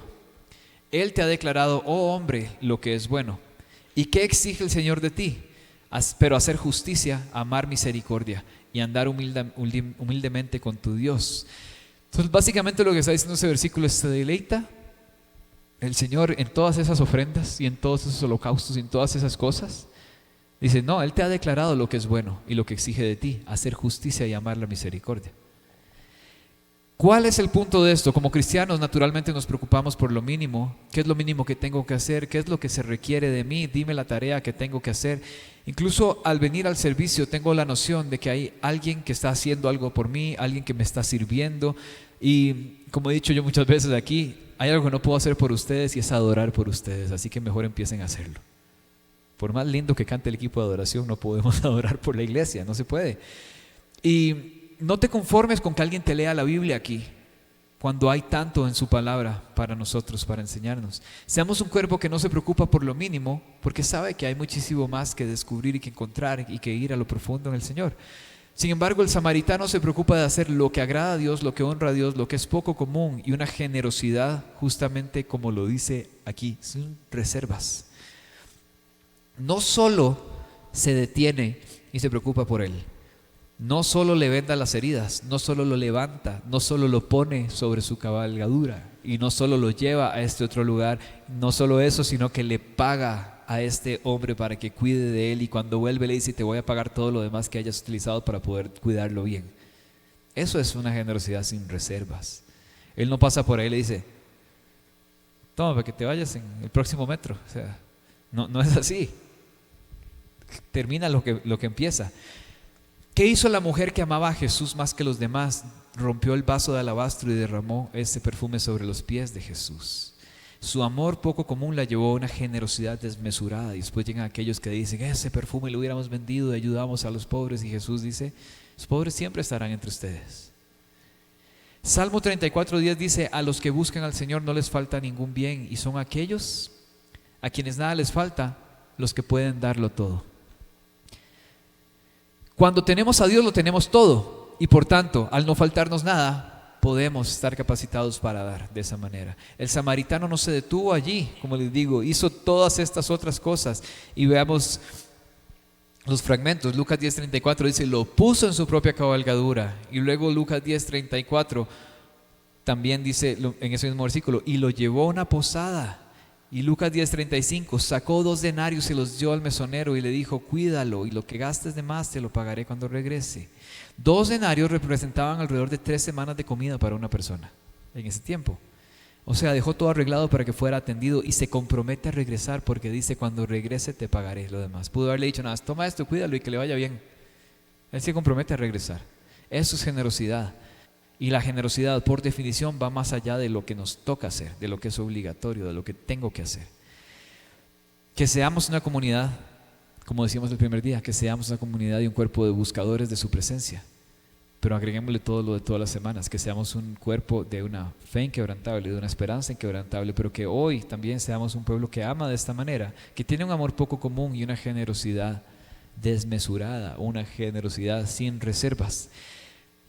Él te ha declarado, oh hombre, lo que es bueno. ¿Y qué exige el Señor de ti? Pero hacer justicia, amar misericordia y andar humildemente con tu Dios. Entonces básicamente lo que está diciendo ese versículo es, se deleita el Señor en todas esas ofrendas y en todos esos holocaustos y en todas esas cosas. Dice, no, Él te ha declarado lo que es bueno y lo que exige de ti, hacer justicia y amar la misericordia. ¿Cuál es el punto de esto? Como cristianos naturalmente nos preocupamos por lo mínimo. ¿Qué es lo mínimo que tengo que hacer? ¿Qué es lo que se requiere de mí? Dime la tarea que tengo que hacer. Incluso al venir al servicio tengo la noción de que hay alguien que está haciendo algo por mí, alguien que me está sirviendo. Y como he dicho yo muchas veces aquí, hay algo que no puedo hacer por ustedes y es adorar por ustedes, así que mejor empiecen a hacerlo. Por más lindo que cante el equipo de adoración, no podemos adorar por la iglesia, no se puede. Y no te conformes con que alguien te lea la Biblia aquí, cuando hay tanto en su palabra para nosotros, para enseñarnos. Seamos un cuerpo que no se preocupa por lo mínimo, porque sabe que hay muchísimo más que descubrir y que encontrar y que ir a lo profundo en el Señor. Sin embargo, el samaritano se preocupa de hacer lo que agrada a Dios, lo que honra a Dios, lo que es poco común, y una generosidad, justamente como lo dice aquí, sin reservas. No solo se detiene y se preocupa por él, no solo le venda las heridas, no solo lo levanta, no solo lo pone sobre su cabalgadura y no solo lo lleva a este otro lugar, no solo eso, sino que le paga a este hombre para que cuide de él, y cuando vuelve le dice: te voy a pagar todo lo demás que hayas utilizado para poder cuidarlo bien. Eso es una generosidad sin reservas. Él no pasa por ahí y le dice: toma para que te vayas en el próximo metro. O sea, no es así. Termina lo que empieza. ¿Qué hizo la mujer que amaba a Jesús más que los demás? Rompió el vaso de alabastro y derramó ese perfume sobre los pies de Jesús. Su amor poco común la llevó a una generosidad desmesurada. Y después llegan aquellos que dicen: ese perfume lo hubiéramos vendido y ayudamos a los pobres. Y Jesús dice: los pobres siempre estarán entre ustedes. Salmo 34:10 dice: a los que buscan al Señor no les falta ningún bien, y son aquellos a quienes nada les falta los que pueden darlo todo. Cuando tenemos a Dios lo tenemos todo, y por tanto, al no faltarnos nada, podemos estar capacitados para dar de esa manera. El samaritano no se detuvo allí, como les digo, hizo todas estas otras cosas. Y veamos los fragmentos. Lucas 10:34 dice: lo puso en su propia cabalgadura. Y luego Lucas 10:34 también dice en ese mismo versículo: y lo llevó a una posada. Y Lucas 10:35 sacó 2 denarios y los dio al mesonero y le dijo: cuídalo, y lo que gastes de más te lo pagaré cuando regrese. 2 denarios representaban alrededor de 3 semanas de comida para una persona en ese tiempo. O sea, dejó todo arreglado para que fuera atendido y se compromete a regresar, porque dice: cuando regrese te pagaré lo demás. Pudo haberle dicho nada más: toma esto, cuídalo y que le vaya bien. Él se compromete a regresar. Eso es generosidad. Y la generosidad, por definición, va más allá de lo que nos toca hacer, de lo que es obligatorio, de lo que tengo que hacer. Que seamos una comunidad, como decíamos el primer día, que seamos una comunidad y un cuerpo de buscadores de su presencia. Pero agreguémosle todo lo de todas las semanas: que seamos un cuerpo de una fe inquebrantable, de una esperanza inquebrantable, pero que hoy también seamos un pueblo que ama de esta manera, que tiene un amor poco común y una generosidad desmesurada, una generosidad sin reservas.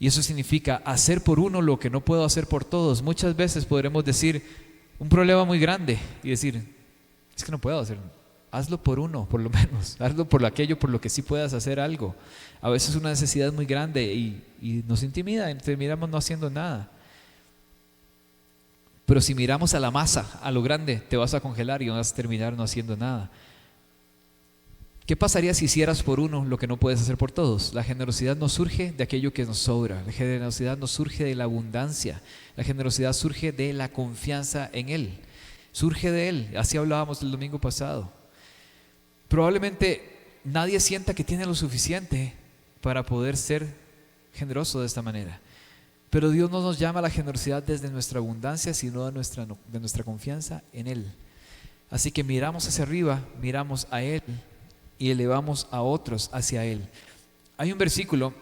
Y eso significa hacer por uno lo que no puedo hacer por todos. Muchas veces podremos decir un problema muy grande y decir: es que no puedo hacerlo. Hazlo por uno, por lo menos. Hazlo por aquello por lo que sí puedas hacer algo. A veces una necesidad muy grande y nos intimida y terminamos no haciendo nada. Pero si miramos a la masa, a lo grande, te vas a congelar y vas a terminar no haciendo nada. ¿Qué pasaría si hicieras por uno lo que no puedes hacer por todos? La generosidad no surge de aquello que nos sobra. La generosidad no surge de la abundancia. La generosidad surge de la confianza en Él. Surge de Él. Así hablábamos el domingo pasado. Probablemente nadie sienta que tiene lo suficiente para poder ser generoso de esta manera. Pero Dios no nos llama a la generosidad desde nuestra abundancia, sino de nuestra confianza en Él. Así que miramos hacia arriba, miramos a Él y elevamos a otros hacia Él. Hay un versículo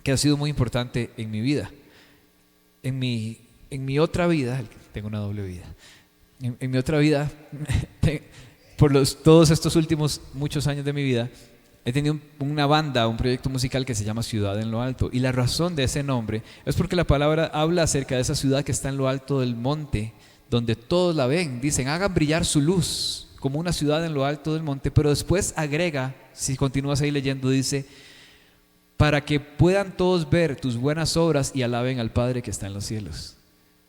que ha sido muy importante en mi vida. En mi otra vida, tengo una doble vida. En mi otra vida, por todos estos últimos muchos años de mi vida, he tenido una banda, un proyecto musical que se llama Ciudad en lo Alto. Y la razón de ese nombre es porque la palabra habla acerca de esa ciudad que está en lo alto del monte, donde todos la ven. Dicen: hagan brillar su luz, como una ciudad en lo alto del monte. Pero después agrega, si continúas ahí leyendo, dice: para que puedan todos ver tus buenas obras y alaben al Padre que está en los cielos.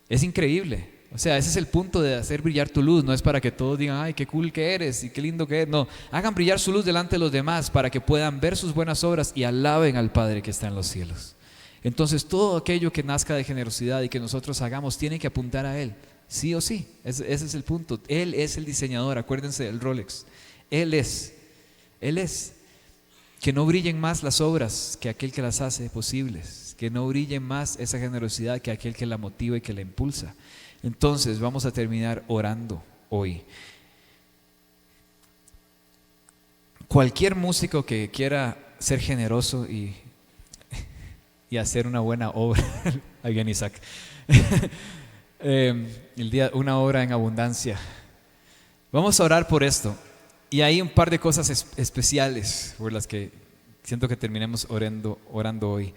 Es increíble. O sea, ese es el punto de hacer brillar tu luz. No es para que todos digan: ay, qué cool que eres y qué lindo que eres. No, hagan brillar su luz delante de los demás para que puedan ver sus buenas obras y alaben al Padre que está en los cielos. Entonces, todo aquello que nazca de generosidad y que nosotros hagamos tiene que apuntar a Él. Sí o sí, ese es el punto. Él es el diseñador, acuérdense del Rolex. Él es. Que no brillen más las obras que aquel que las hace posibles. Que no brillen más esa generosidad que aquel que la motiva y que la impulsa. Entonces vamos a terminar orando hoy. Cualquier músico que quiera ser generoso y hacer una buena obra, ahí viene Isaac, una obra en abundancia. Vamos a orar por esto. Y hay un par de cosas especiales por las que siento que terminemos orando hoy.